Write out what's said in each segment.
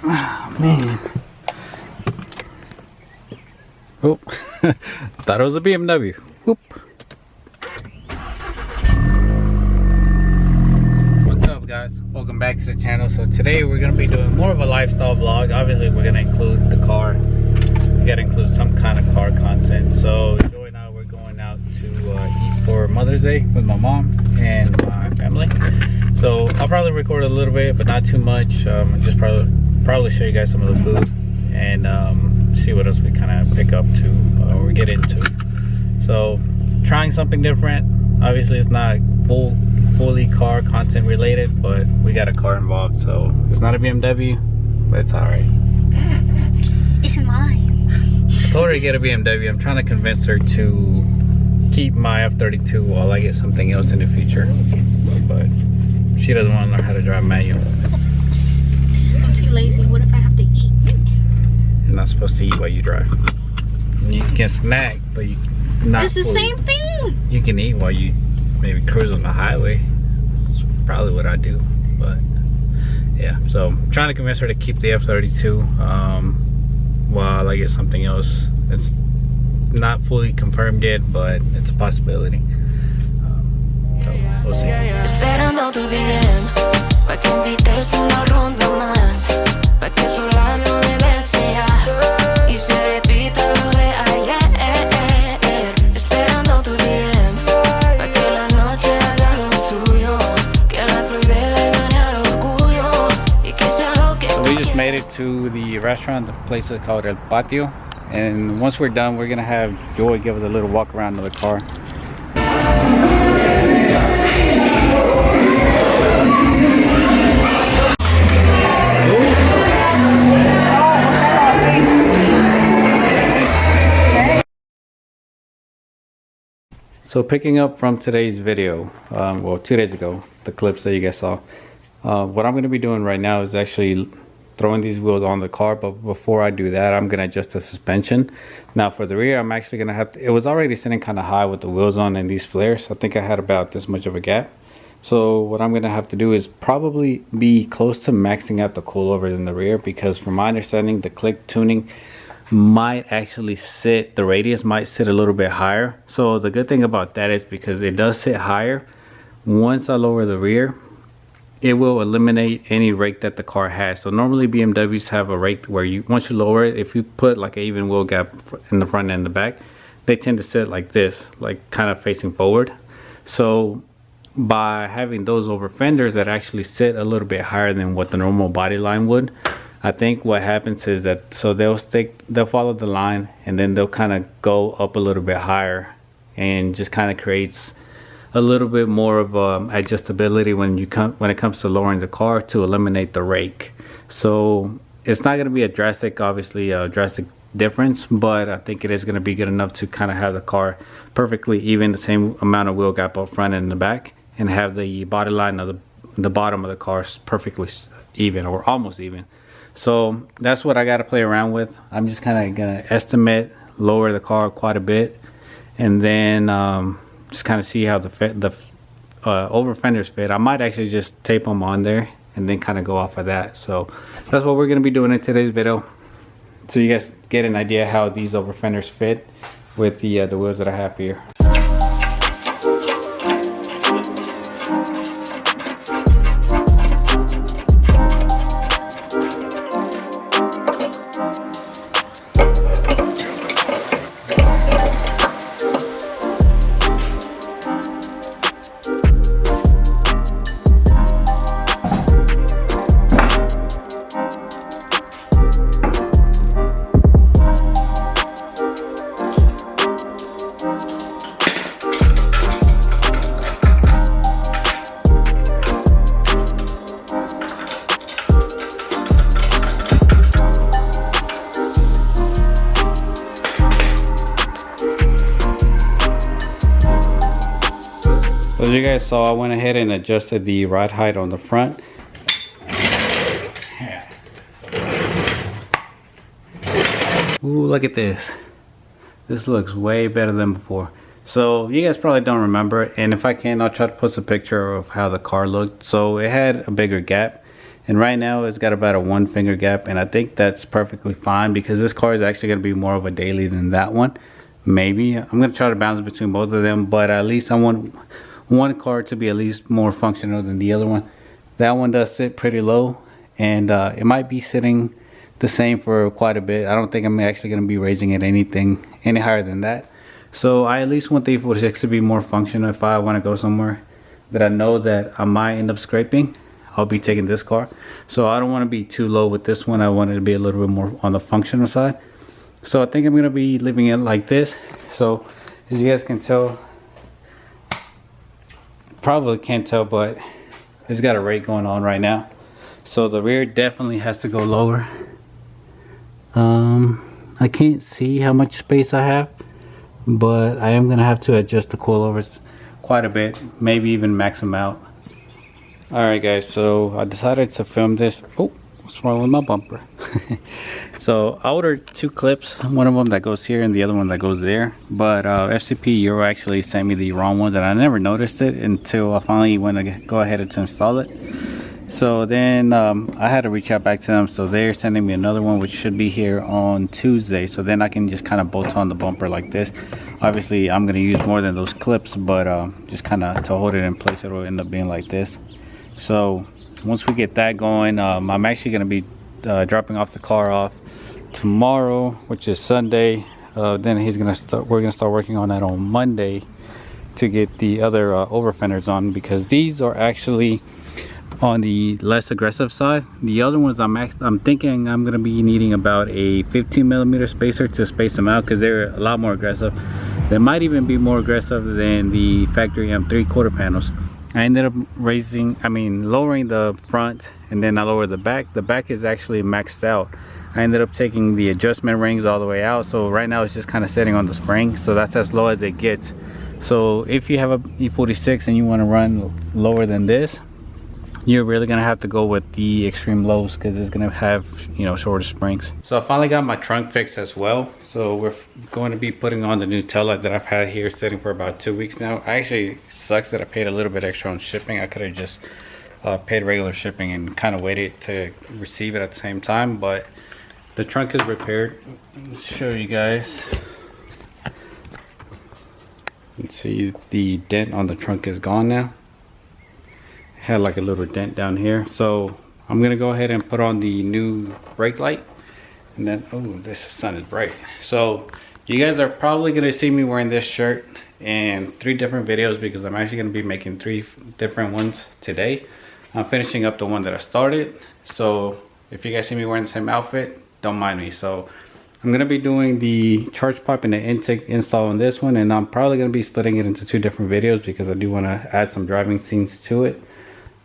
Oh, man. Oh, thought it was a BMW. Whoop. What's up, guys? Welcome back to the channel. So today we're gonna be doing more of a lifestyle vlog. Obviously, we're gonna include the car. We gotta include some kind of car content. So Joy and I, we're going out to eat for Mother's Day with my mom and my family. So I'll probably record a little bit, but not too much. Just probably show you guys some of the food and see what else we kind of pick up to or get into. So trying something different. Obviously it's not fully car content related, but we got a car involved, so it's not a BMW, but it's all right. It's mine. I told her to get a BMW. I'm trying to convince her to keep my F32 while I get something else in the future, but she doesn't want to learn how to drive manual. I'm too lazy. What if I have to eat? You're not supposed to eat while you drive. You can snack, but you not. It's the same thing. You can eat while you maybe cruise on the highway. That's probably what I do. But yeah, so I'm trying to convince her to keep the F32 while I get something else. It's not fully confirmed yet, but it's a possibility. So we'll see. Esperando tu DM, pa' que invites una ronda más, pa' que su labio me desea y se repita lo de ayer. Esperando tu DM, pa' que la noche haga lo suyo, que la fluidez le gane al orgullo y que sea lo que So we just made it to the restaurant. The place is called El Patio, and once we're done, we're gonna have Joy give us a little walk around of the car. So picking up from today's video, well 2 days ago, the clips that you guys saw, what I'm going to be doing right now is actually throwing these wheels on the car, but before I do that, I'm going to adjust the suspension. Now for the rear, I'm actually going to have to, it was already sitting kind of high with the wheels on and these flares. I think I had about this much of a gap. So what I'm going to have to do is probably be close to maxing out the coilovers in the rear, because from my understanding, the click tuning might actually sit, the radius might sit a little bit higher. So the good thing about that is because it does sit higher, once I lower the rear, it will eliminate any rake that the car has. So normally BMWs have a rake where you, once you lower it, if you put like an even wheel gap in the front and the back, they tend to sit like this, like kind of facing forward. So by having those over fenders that actually sit a little bit higher than what the normal body line would, I think what happens is that, so they'll follow the line and then they'll kind of go up a little bit higher, and just kind of creates a little bit more of adjustability when it comes to lowering the car to eliminate the rake. So it's not going to be a drastic, obviously a drastic difference, but I think it is going to be good enough to kind of have the car perfectly even, the same amount of wheel gap up front and in the back, and have the body line of the bottom of the car perfectly even or almost even. So that's what I got to play around with. I'm just kind of gonna estimate lower the car quite a bit, and then just kind of see how the over fenders fit. I might actually just tape them on there and then kind of go off of that. So that's what we're gonna be doing in today's video, so you guys get an idea how these over fenders fit with the wheels that I have here. So as you guys saw, I went ahead and adjusted the ride height on the front. Ooh, look at this. This looks way better than before. So you guys probably don't remember, and if I can, I'll try to post a picture of how the car looked. So it had a bigger gap, and right now it's got about a 1 finger gap, and I think that's perfectly fine because this car is actually going to be more of a daily than that one. Maybe I'm going to try to balance between both of them, but at least I want one car to be at least more functional than the other one. That one does sit pretty low, and it might be sitting the same for quite a bit. I don't think I'm actually going to be raising it any higher than that. So I at least want the E46 to be more functional. If I want to go somewhere that I know that I might end up scraping, I'll be taking this car. So I don't want to be too low with this one. I want it to be a little bit more on the functional side. So I think I'm going to be leaving it like this. So as you guys can tell, probably can't tell, but it's got a rate going on right now. So the rear definitely has to go lower. I can't see how much space I have, but I am gonna have to adjust the coilovers quite a bit, maybe even max them out. Alright guys, so I decided to film this. Oh, what's wrong with my bumper? So I ordered 2 clips, one of them that goes here and the other one that goes there, but FCP Euro actually sent me the wrong ones, and I never noticed it until I finally went to go ahead to install it. So then I had to reach out back to them, so they're sending me another one, which should be here on Tuesday. So then I can just kind of bolt on the bumper like this. Obviously I'm going to use more than those clips, but just kind of to hold it in place, it will end up being like this. So once we get that going, I'm actually going to be dropping off the car off tomorrow, which is Sunday. Then we're gonna start working on that on Monday to get the other over fenders on, because these are actually on the less aggressive side. The other ones I'm thinking I'm gonna be needing about a 15mm spacer to space them out, because they're a lot more aggressive. They might even be more aggressive than the factory M3 quarter panels. I ended up lowering the front, and then I lowered the back. The back is actually maxed out. I ended up taking the adjustment rings all the way out, so right now it's just kind of sitting on the spring, so that's as low as it gets. So if you have a E46 and you want to run lower than this, you're really gonna have to go with the extreme lows, because it's gonna have, you know, shorter springs. So I finally got my trunk fixed as well. So we're going to be putting on the new tail light that I've had here sitting for about 2 weeks now. Actually sucks that I paid a little bit extra on shipping. I could have just paid regular shipping and kind of waited to receive it at the same time, but the trunk is repaired. Let's show you guys. You can see the dent on the trunk is gone now. Had like a little dent down here, so I'm gonna go ahead and put on the new brake light, and then oh, this sun is bright. So you guys are probably gonna see me wearing this shirt in 3 different videos, because I'm actually gonna be making 3 different ones today. I'm finishing up the one that I started, so if you guys see me wearing the same outfit, don't mind me. So I'm gonna be doing the charge pipe and the intake install on this one, and I'm probably gonna be splitting it into 2 different videos, because I do want to add some driving scenes to it,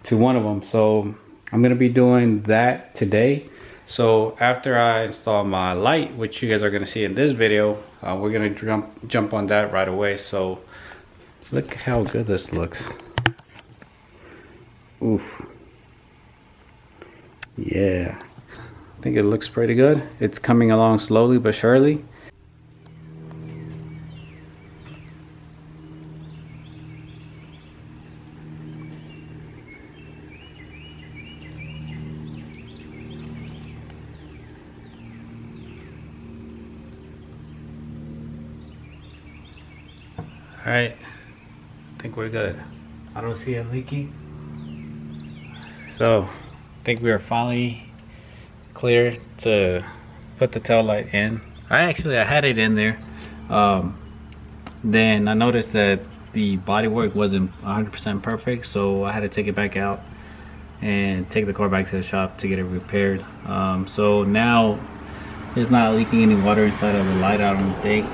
to one of them. So I'm gonna be doing that today. So after I install my light, which you guys are gonna see in this video, we're gonna jump on that right away. So look how good this looks. Oof. Yeah, I think it looks pretty good. It's coming along slowly but surely. All right, I think we're good. I don't see it leaking. So I think we are finally clear to put the tail light in. I had it in there. Then I noticed that the bodywork wasn't 100% perfect, so I had to take it back out and take the car back to the shop to get it repaired. So now it's not leaking any water inside of the light, I don't think.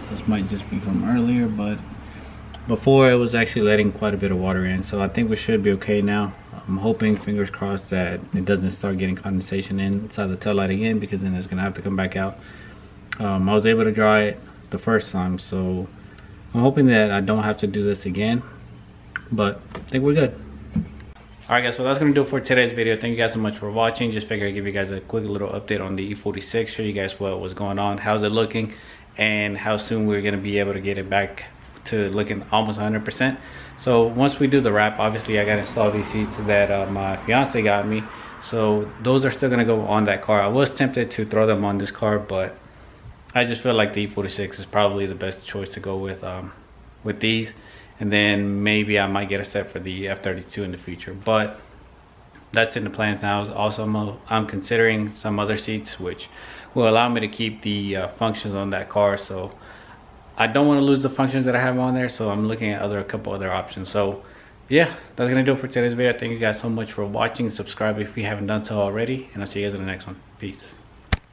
This might just be from earlier, but before it was actually letting quite a bit of water in, so I think we should be okay now. I'm hoping, fingers crossed, that it doesn't start getting condensation inside the tail light again, because then it's gonna have to come back out. I was able to dry it the first time, so I'm hoping that I don't have to do this again, but I think we're good. Alright guys, so that's gonna do it for today's video. Thank you guys so much for watching. Just figured I'd give you guys a quick little update on the E46, show you guys what was going on, how's it looking, and how soon we're gonna be able to get it back to looking almost 100%. So once we do the wrap, obviously I gotta install these seats that my fiance got me. So those are still gonna go on that car. I was tempted to throw them on this car, but I just feel like the E46 is probably the best choice to go with these. And then maybe I might get a set for the F32 in the future, but that's in the plans now. Also, I'm considering some other seats which will allow me to keep the functions on that car. So I don't want to lose the functions that I have on there, so I'm looking at a couple other options. So yeah, that's gonna do it for today's video. Thank you guys so much for watching. Subscribe if you haven't done so already, and I'll see you guys in the next one. Peace.